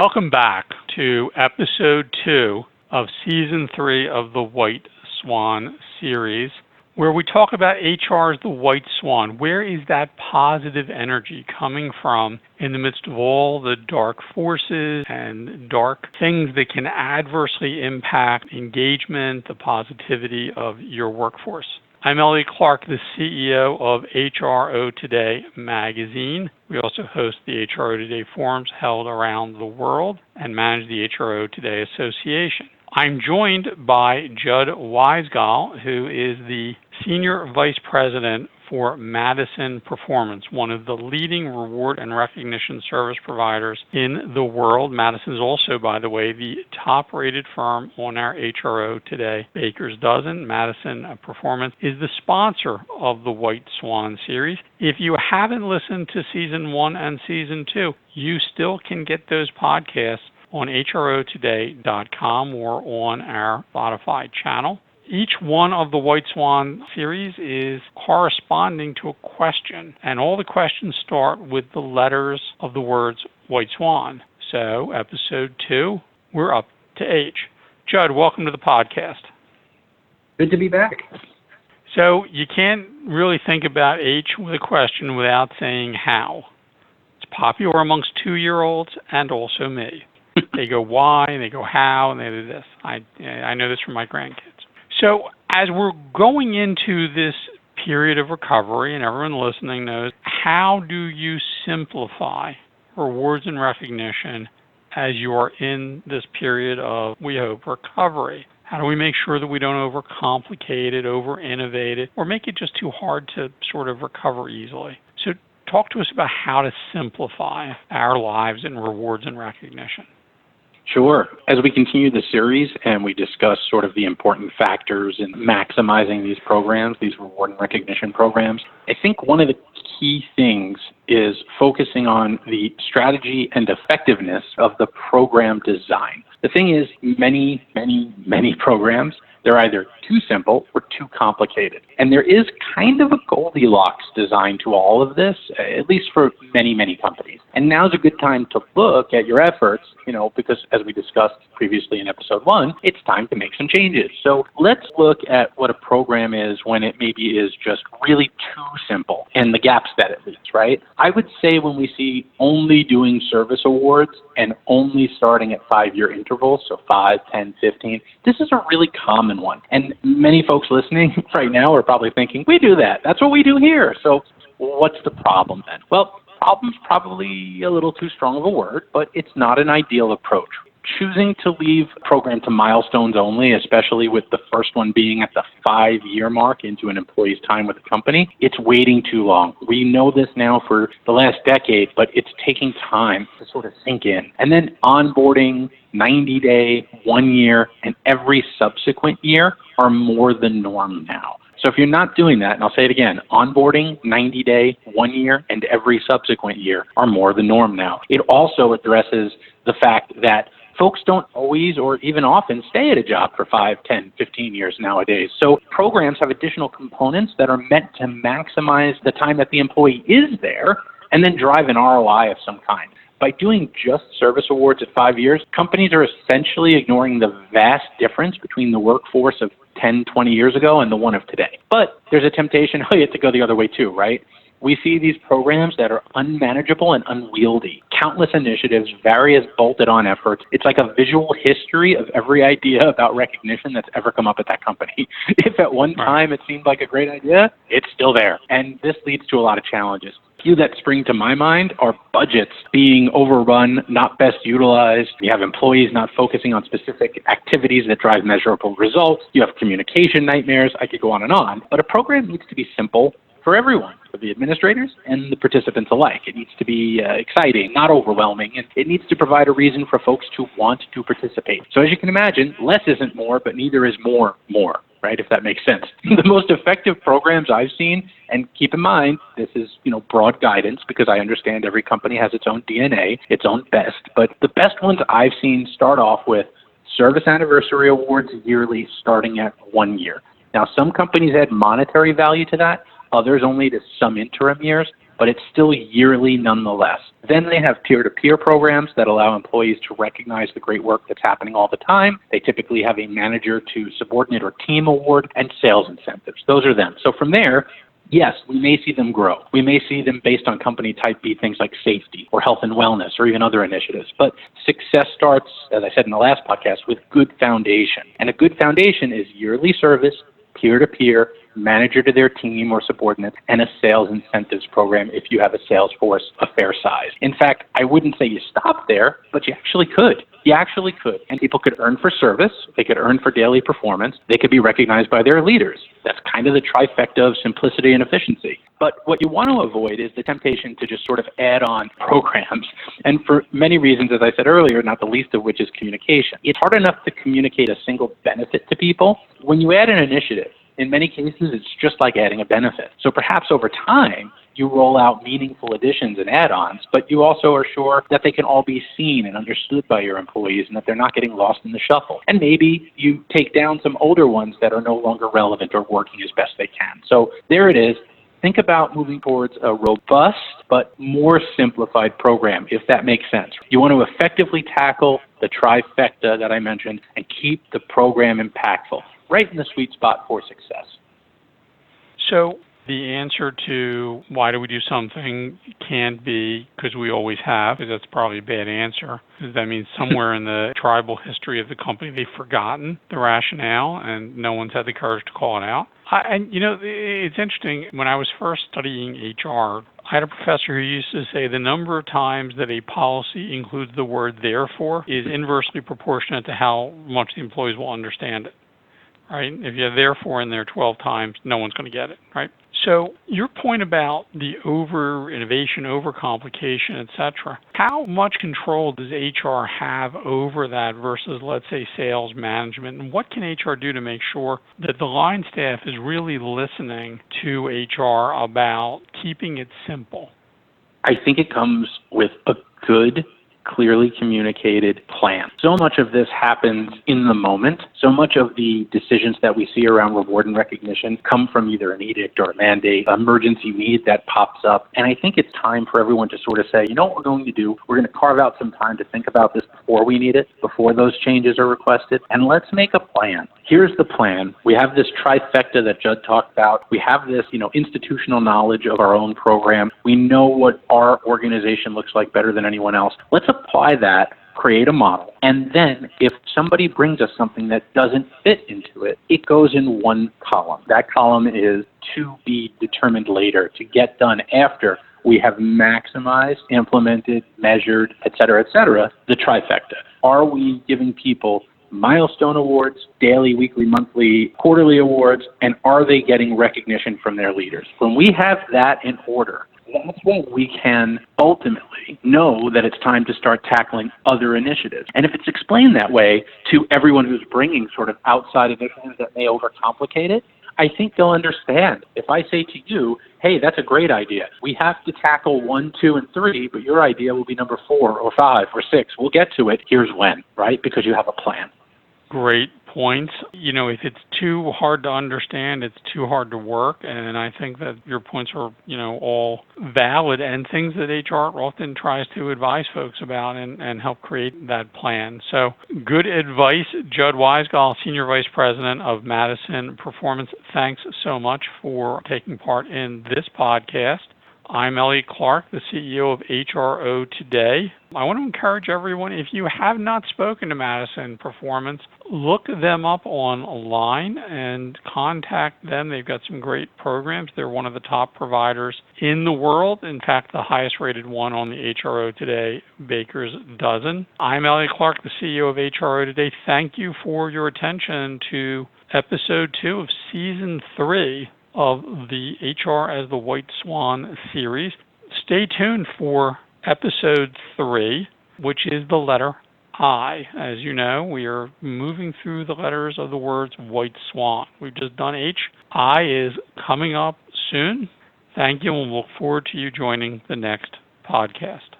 Welcome back to episode 2 of season 3 of the White Swan series, where we talk about HR as the White Swan. Where is that positive energy coming from in the midst of all the dark forces and dark things that can adversely impact engagement, the positivity of your workforce? I'm Elliot Clark, the CEO of HRO Today magazine. We also host the HRO Today forums held around the world and manage the HRO Today Association. I'm joined by Judd Weisgal, who is the Senior Vice President for Madison Performance, one of the leading reward and recognition service providers in the world. Madison is also, by the way, the top-rated firm on our HRO Today Baker's Dozen. Madison Performance is the sponsor of the White Swan series. If you haven't listened to Season 1 and Season 2, you still can get those podcasts on HROtoday.com or on our Spotify channel. Each one of the White Swan series is corresponding to a question, and all the questions start with the letters of the words White Swan. So, episode 2, we're up to H. Judd, welcome to the podcast. Good to be back. So, you can't really think about H with a question without saying how. It's popular amongst 2-year-olds and also me. They go why, and they go how, and they do this. I know this from my grandkids. So as we're going into this period of recovery, and everyone listening knows, how do you simplify rewards and recognition as you're in this period of, we hope, recovery? How do we make sure that we don't overcomplicate it, over-innovate it, or make it just too hard to sort of recover easily? So talk to us about how to simplify our lives in rewards and recognition. Sure. As we continue the series and we discuss sort of the important factors in maximizing these programs, these reward and recognition programs, I think one of the key things is focusing on the strategy and effectiveness of the program design. The thing is, many programs, they're either too simple or too complicated. And there is kind of a Goldilocks design to all of this, at least for many companies. And now's a good time to look at your efforts, because as we discussed previously in episode 1, it's time to make some changes. So let's look at what a program is when it maybe is just really too simple and the gaps that it leaves, right? I would say when we see only doing service awards and only starting at 5-year intervals, so 5, 10, 15, this is a really common one. And many folks listening right now are probably thinking, we do that. That's what we do here. So what's the problem then? Well, problem's probably a little too strong of a word, but it's not an ideal approach. Choosing to leave a program to milestones only, especially with the first one being at the 5-year mark into an employee's time with the company, it's waiting too long. We know this now for the last decade, but it's taking time to sort of sink in. And then onboarding, 90-day, 1 year, and every subsequent year are more the norm now. So if you're not doing that, and I'll say it again, onboarding, 90-day, 1 year, and every subsequent year are more the norm now. It also addresses the fact that folks don't always or even often stay at a job for 5, 10, 15 years nowadays. So programs have additional components that are meant to maximize the time that the employee is there and then drive an ROI of some kind. By doing just service awards at 5 years, companies are essentially ignoring the vast difference between the workforce of 10, 20 years ago and the one of today. But there's a temptation, Elliot, to go the other way too, right? We see these programs that are unmanageable and unwieldy. Countless initiatives, various bolted-on efforts. It's like a visual history of every idea about recognition that's ever come up at that company. If at one time it seemed like a great idea, it's still there. And this leads to a lot of challenges. Few that spring to my mind are budgets being overrun, not best utilized. You have employees not focusing on specific activities that drive measurable results. You have communication nightmares. I could go on and on. But a program needs to be simple for everyone, for the administrators and the participants alike. It needs to be exciting, not overwhelming, and it needs to provide a reason for folks to want to participate. So as you can imagine, less isn't more, but neither is more, right, if that makes sense. The most effective programs I've seen, and keep in mind, this is, broad guidance because I understand every company has its own DNA, its own best, but the best ones I've seen start off with service anniversary awards yearly starting at 1 year. Now, some companies add monetary value to that, others only to some interim years, but it's still yearly nonetheless. Then they have peer-to-peer programs that allow employees to recognize the great work that's happening all the time. They typically have a manager to subordinate or team award and sales incentives. Those are them. So from there, yes, we may see them grow. We may see them based on company type B, things like safety or health and wellness or even other initiatives. But success starts, as I said in the last podcast, with good foundation. And a good foundation is yearly service, peer-to-peer, manager to their team or subordinates, and a sales incentives program if you have a sales force of fair size. In fact, I wouldn't say you stop there, but you actually could. You actually could. And people could earn for service. They could earn for daily performance. They could be recognized by their leaders. That's kind of the trifecta of simplicity and efficiency. But what you want to avoid is the temptation to just sort of add on programs. And for many reasons, as I said earlier, not the least of which is communication. It's hard enough to communicate a single benefit to people. When you add an initiative, in many cases, it's just like adding a benefit. So perhaps over time, you roll out meaningful additions and add-ons, but you also are sure that they can all be seen and understood by your employees and that they're not getting lost in the shuffle. And maybe you take down some older ones that are no longer relevant or working as best they can. So there it is. Think about moving towards a robust but more simplified program, if that makes sense. You want to effectively tackle the trifecta that I mentioned and keep the program impactful, right in the sweet spot for success. So the answer to why do we do something can't be because we always have, because that's probably a bad answer. Because that means somewhere in the tribal history of the company, they've forgotten the rationale and no one's had the courage to call it out. And, you know, it's interesting. When I was first studying HR, I had a professor who used to say the number of times that a policy includes the word therefore is inversely proportionate to how much the employees will understand it. Right? If you have therefore in there 12 times, no one's going to get it, right? So your point about the over-innovation, over-complication, et cetera, how much control does HR have over that versus, let's say, sales management? And what can HR do to make sure that the line staff is really listening to HR about keeping it simple? I think it comes with a good, clearly communicated plan. So much of this happens in the moment. So much of the decisions that we see around reward and recognition come from either an edict or a mandate, emergency need that pops up. And I think it's time for everyone to sort of say, you know what we're going to do? We're going to carve out some time to think about this before we need it, before those changes are requested, and let's make a plan. Here's the plan. We have this trifecta that Judd talked about. We have this, institutional knowledge of our own program. We know what our organization looks like better than anyone else. Let's apply that, create a model, and then if somebody brings us something that doesn't fit into it, it goes in one column. That column is to be determined later, to get done after we have maximized, implemented, measured, et cetera, the trifecta. Are we giving people milestone awards, daily, weekly, monthly, quarterly awards, and are they getting recognition from their leaders? When we have that in order, that's when we can ultimately know that it's time to start tackling other initiatives. And if it's explained that way to everyone who's bringing sort of outside initiatives that may overcomplicate it, I think they'll understand. If I say to you, hey, that's a great idea. We have to tackle 1, 2, and 3, but your idea will be number 4 or 5 or 6. We'll get to it. Here's when, right? Because you have a plan. Great points. If it's too hard to understand, it's too hard to work. And I think that your points are, all valid and things that HR often tries to advise folks about and help create that plan. So good advice. Judd Weisgal, Senior Vice President of Madison Performance. Thanks so much for taking part in this podcast. I'm Elliot Clark, the CEO of HRO Today. I want to encourage everyone, if you have not spoken to Madison Performance, look them up online and contact them. They've got some great programs. They're one of the top providers in the world. In fact, the highest rated one on the HRO Today Baker's Dozen. I'm Elliot Clark, the CEO of HRO Today. Thank you for your attention to episode 2 of season 3 of the HR as the White Swan series. Stay tuned for episode 3, which is the letter I. As you know, we are moving through the letters of the words White Swan. We've just done H. I is coming up soon. Thank you, and we'll look forward to you joining the next podcast.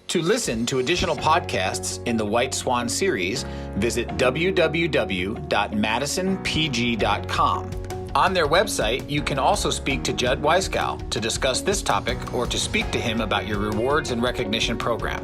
To listen to additional podcasts in the White Swan series, visit www.madisonpg.com. On their website, you can also speak to Judd Weisgal to discuss this topic or to speak to him about your rewards and recognition program.